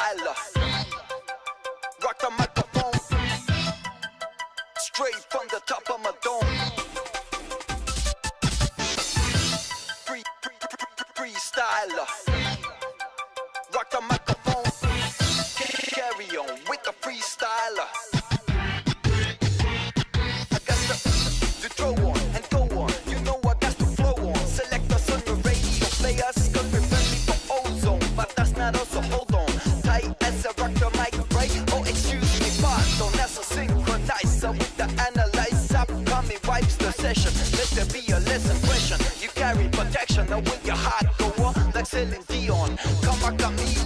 freestyler. Rock the microphone straight from the top of my dome. Freestyler. Rock the microphone. Carry on with the freestyler. I got to throw on and go on. You know I got to flow on. Select us on the radio players. Cause we're friendly for ozone. But that's not us, so hold on. Tight as a rock the mic, right? Oh, excuse me, pardon. That's a synchronizer with the analyzer. Coming wipes the session. Let there be a less impression. You carry protection. Now with your heart go on like Celine Dion. Come on, come here.